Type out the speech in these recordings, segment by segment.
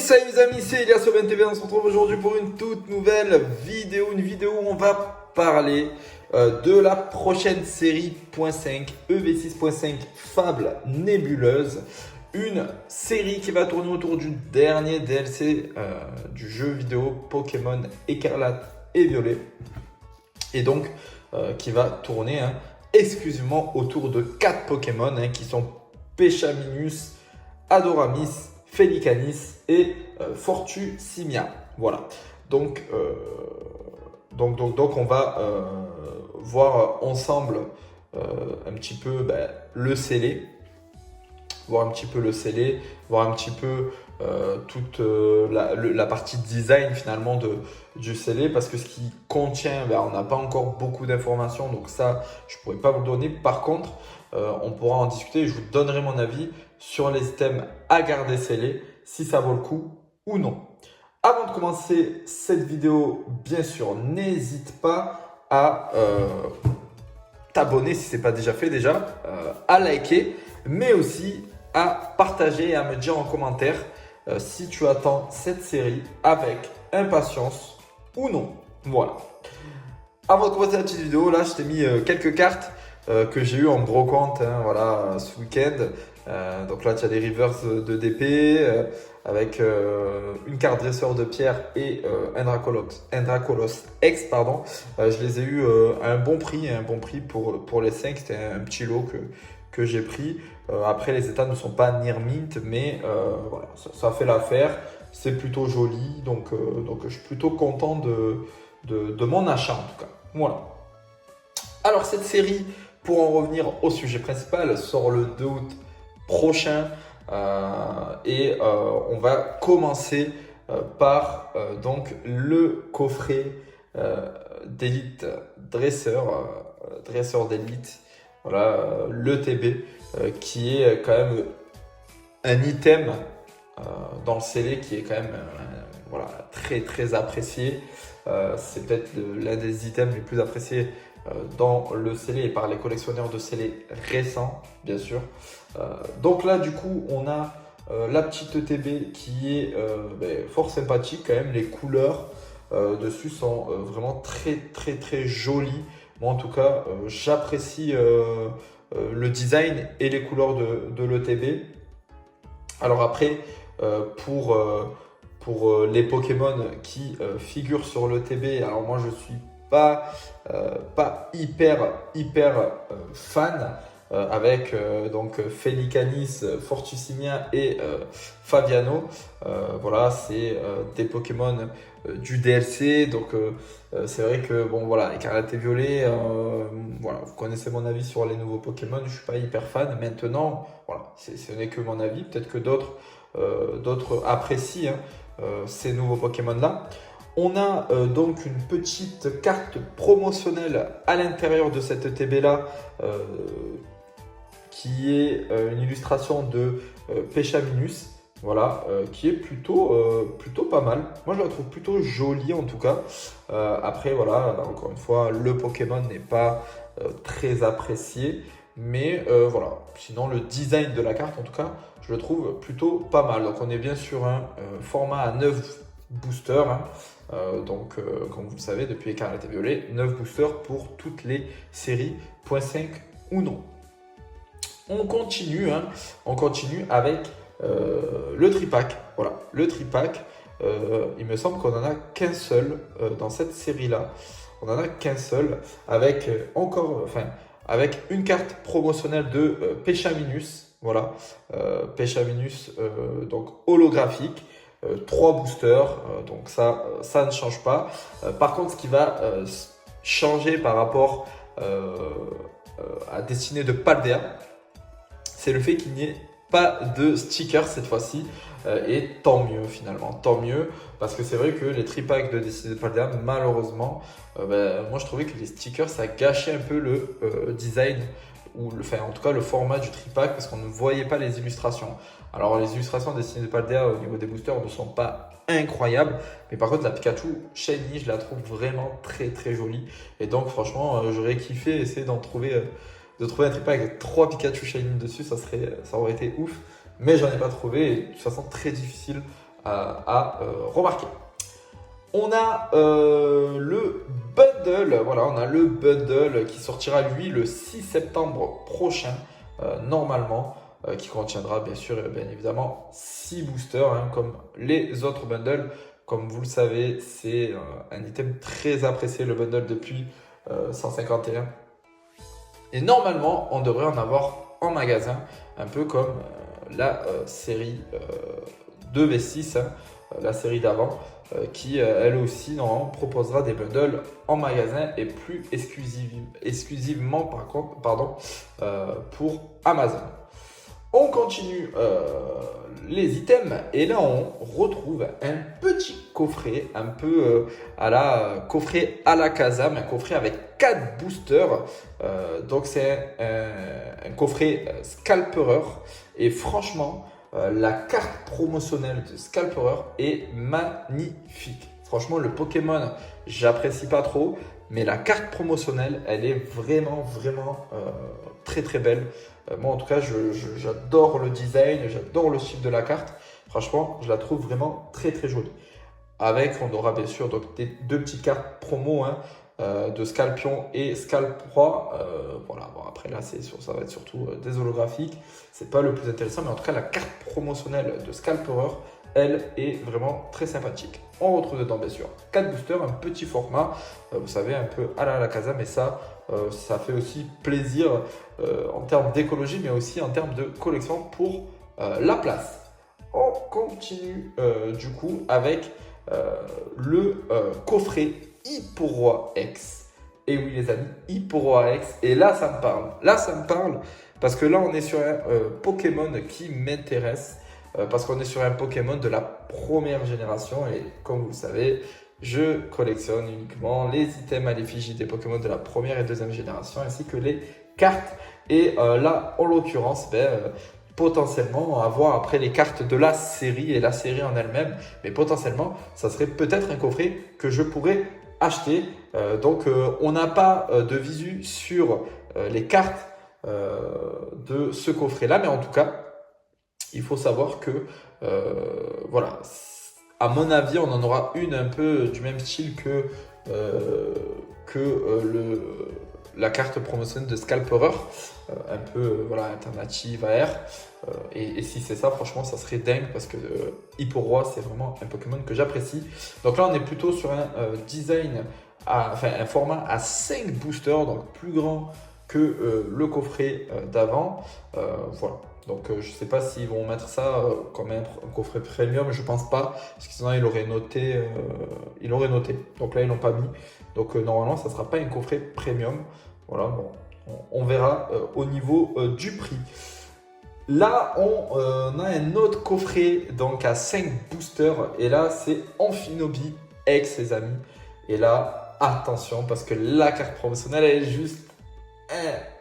Salut les amis, c'est Elias sur BNTV, on se retrouve aujourd'hui pour une toute nouvelle vidéo, où on va parler de la prochaine série .5, EV6.5 Fable Nébuleuse, une série qui va tourner autour du dernier DLC du jeu vidéo Pokémon Écarlate et Violet, et donc qui va tourner exclusivement autour de 4 Pokémon qui sont Péchaminus, Adoramis, Félicanis et Fortusimia. Voilà. Donc on va voir ensemble un petit peu le scellé, voir un petit peu toute la partie design finalement du scellé, parce que ce qui contient, on n'a pas encore beaucoup d'informations, donc ça je pourrais pas vous le donner. Par contre, on pourra en discuter et je vous donnerai mon avis sur les items à garder scellés, si ça vaut le coup ou non. Avant de commencer cette vidéo, bien sûr, n'hésite pas à t'abonner si ce n'est pas déjà fait à liker, mais aussi à partager et à me dire en commentaire si tu attends cette série avec impatience ou non. Voilà. Avant de commencer la petite vidéo, là, je t'ai mis quelques cartes que j'ai eu en gros compte voilà, ce week-end. Donc là, tu as des reverse de DP avec une carte dresseur de pierre et un Dracolos X. Pardon. Je les ai eu à un bon prix pour les 5. C'était un petit lot que j'ai pris. Après, les états ne sont pas near mint, mais voilà, ça fait l'affaire. C'est plutôt joli, donc je suis plutôt content de mon achat en tout cas. Voilà. Alors cette série, pour en revenir au sujet principal, sort le 2 août prochain et on va commencer par donc le coffret d'élite dresseur d'élite, voilà, le TB qui est quand même un item dans le scellé qui est quand même voilà, très très apprécié. C'est peut-être l'un des items les plus appréciés dans le scellé et par les collectionneurs de scellés récents, bien sûr. Donc là, du coup, on a la petite ETB qui est fort sympathique quand même. Les couleurs dessus sont vraiment très très très jolies. Moi, en tout cas, j'apprécie le design et les couleurs de l'ETB. Alors après, pour les Pokémon qui figurent sur l'ETB, alors moi, je suis pas hyper fan avec donc Félicanis, Fortusimia et Fabiano. Voilà, c'est des Pokémon du DLC, donc c'est vrai que bon voilà, Écarlate et Violet, voilà, vous connaissez mon avis sur les nouveaux Pokémon, je suis pas hyper fan. Maintenant, voilà, ce n'est que mon avis, peut-être que d'autres apprécient ces nouveaux Pokémon là. On a donc une petite carte promotionnelle à l'intérieur de cette ETB là qui est une illustration de Péchaminus, voilà, qui est plutôt pas mal. Moi je la trouve plutôt jolie en tout cas. Après voilà, encore une fois, le Pokémon n'est pas très apprécié, mais voilà, sinon le design de la carte en tout cas, je le trouve plutôt pas mal. Donc on est bien sur un format à 9 boosters. Donc, comme vous le savez, depuis Écarlate et Violet, 9 boosters pour toutes les séries .5 ou non. On continue avec le tripack. Voilà, le tripack, il me semble qu'on n'en a qu'un seul dans cette série-là. On n'en a qu'un seul avec avec une carte promotionnelle de Péchaminus. Voilà, Péchaminus donc holographique. 3 boosters, donc ça ne change pas. Par contre, ce qui va changer par rapport à Destinée de Paldea, c'est le fait qu'il n'y ait pas de stickers cette fois-ci. Et tant mieux finalement, tant mieux, parce que c'est vrai que les tripacks de Destinée de Paldea, malheureusement, moi je trouvais que les stickers ça gâchait un peu le design, en tout cas le format du tripack, parce qu'on ne voyait pas les illustrations. Alors les illustrations Destinée de Paldea au niveau des boosters ne sont pas incroyables, mais par contre la Pikachu Shiny, je la trouve vraiment très très jolie, et donc franchement j'aurais kiffé essayer de trouver un tripack avec 3 Pikachu Shiny dessus, ça aurait été ouf, mais j'en ai pas trouvé, et de toute façon très difficile remarquer. On a le bundle, voilà, on a le bundle qui sortira lui le 6 septembre prochain, normalement, qui contiendra bien sûr, bien évidemment, 6 boosters, hein, comme les autres bundles. Comme vous le savez, c'est un item très apprécié, le bundle, depuis 151. Et normalement, on devrait en avoir en magasin, un peu comme la série 2v6, hein, la série d'avant, qui elle aussi normalement proposera des bundles en magasin et plus exclusivement pour Amazon. On continue les items et là on retrouve un petit coffret un peu coffret à la Kazam, un coffret avec 4 boosters. Donc c'est un coffret Scalperer et franchement la carte promotionnelle de Scalperer est magnifique. Franchement, le Pokémon, j'apprécie pas trop, mais la carte promotionnelle, elle est vraiment très très belle. Moi, en tout cas, j'adore le design, j'adore le style de la carte. Franchement, je la trouve vraiment très très jolie. Avec, on aura bien sûr donc, deux petites cartes promo, hein, de Scalpion et Scalproie. Voilà, bon, après là, ça va être surtout des holographiques. C'est pas le plus intéressant, mais en tout cas, la carte promotionnelle de Scalperer, elle est vraiment très sympathique. On retrouve dedans, bien sûr, 4 boosters, un petit format, vous savez, un peu à la Kazam, mais ça fait aussi plaisir en termes d'écologie, mais aussi en termes de collection pour la place. On continue du coup avec le coffret Hipporoi X. Et oui les amis, Hipporoi X. Et là ça me parle. Là ça me parle parce que là on est sur un Pokémon qui m'intéresse. Parce qu'on est sur un Pokémon de la première génération. Et comme vous le savez, je collectionne uniquement les items à l'effigie des Pokémon de la première et deuxième génération, ainsi que les cartes. Et là en l'occurrence, potentiellement avoir après les cartes de la série et la série en elle-même, mais potentiellement ça serait peut-être un coffret que je pourrais acheter. Donc on n'a pas de visu sur les cartes de ce coffret là, mais en tout cas il faut savoir que voilà, à mon avis on en aura une un peu du même style que la carte promotionnelle de Scalperer, un peu voilà, alternative à R. Et si c'est ça, franchement, ça serait dingue parce que Hipporoi, c'est vraiment un Pokémon que j'apprécie. Donc là, on est plutôt sur un design, un format à 5 boosters, donc plus grand que le coffret d'avant. Voilà. Donc je ne sais pas s'ils vont mettre ça comme un coffret premium, je pense pas, parce que sinon il aurait noté. Donc là ils l'ont pas mis. Donc normalement ça ne sera pas un coffret premium. Voilà, bon, on verra au niveau du prix. Là on a un autre coffret donc à 5 boosters et là c'est Amphinobi X les amis. Et là attention parce que la carte promotionnelle elle est juste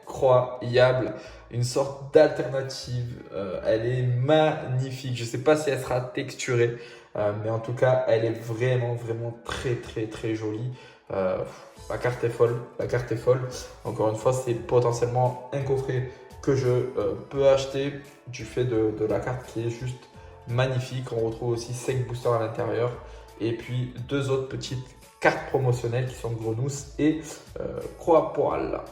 incroyable. Une sorte d'alternative, elle est magnifique. Je ne sais pas si elle sera texturée, mais en tout cas, elle est vraiment très jolie. La carte est folle, la carte est folle. Encore une fois, c'est potentiellement un coffret que je peux acheter du fait de la carte qui est juste magnifique. On retrouve aussi 5 boosters à l'intérieur et puis 2 autres petites cartes promotionnelles qui sont Grenousse et Croapoal.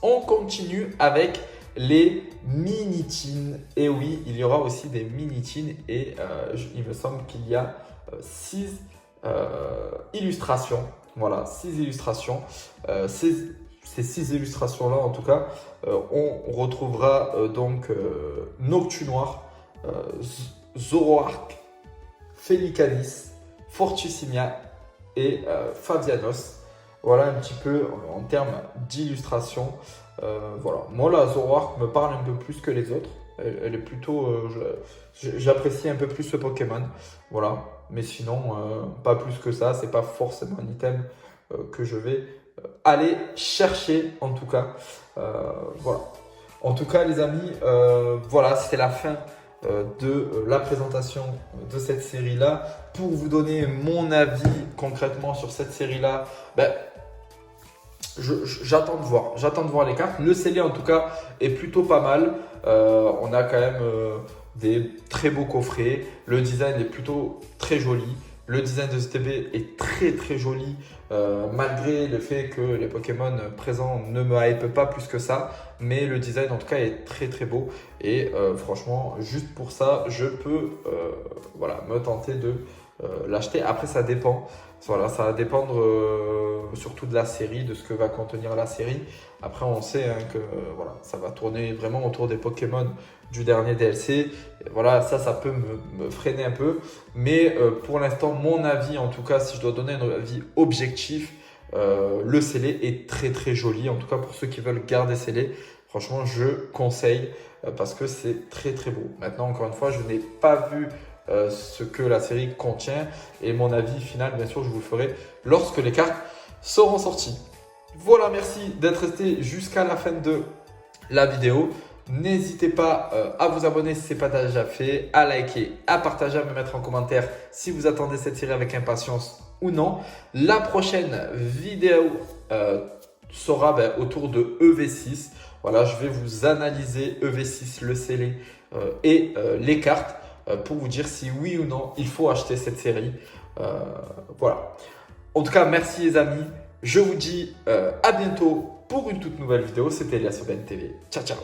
On continue avec les mini-teens. Et oui, il y aura aussi des mini-teens et il me semble qu'il y a 6 illustrations. Voilà, 6 illustrations. Ces 6 illustrations-là, en tout cas, on retrouvera donc Noctu Noir, Zoroark, Felicanis, Fortusymia et Favianos. Voilà un petit peu en termes d'illustration. Voilà. Moi, la Zoroark me parle un peu plus que les autres. Elle est plutôt... j'apprécie un peu plus ce Pokémon. Voilà. Mais sinon, pas plus que ça. C'est pas forcément un item que je vais aller chercher, en tout cas. Voilà. En tout cas, les amis, voilà, c'est la fin de la présentation de cette série-là. Pour vous donner mon avis concrètement sur cette série-là, j'attends de voir les cartes. Le scellé en tout cas est plutôt pas mal. On a quand même des très beaux coffrets. Le design est plutôt très joli. Le design de ce TB est très très joli, malgré le fait que les Pokémon présents ne me hype pas plus que ça. Mais le design en tout cas est très très beau. Et franchement, juste pour ça, je peux voilà, me tenter de l'acheter. Après, ça dépend. Voilà, ça va dépendre surtout de la série, de ce que va contenir la série. Après, on sait hein, que voilà, ça va tourner vraiment autour des Pokémon du dernier DLC. Et voilà, ça peut me freiner un peu. Mais pour l'instant, mon avis, en tout cas, si je dois donner un avis objectif, le scellé est très très joli. En tout cas, pour ceux qui veulent garder scellé, franchement, je conseille parce que c'est très très beau. Maintenant, encore une fois, je n'ai pas vu ce que la série contient et mon avis final, bien sûr, je vous le ferai lorsque les cartes seront sorties. Voilà, merci d'être resté jusqu'à la fin de la vidéo. N'hésitez pas à vous abonner si ce n'est pas déjà fait, à liker, à partager, à me mettre en commentaire si vous attendez cette série avec impatience ou non. La prochaine vidéo sera autour de EV6. Voilà, je vais vous analyser EV6, le scellé et les cartes pour vous dire si oui ou non il faut acheter cette série. Voilà. En tout cas, merci les amis. Je vous dis à bientôt pour une toute nouvelle vidéo. C'était Elias sur BNTV. Ciao, ciao.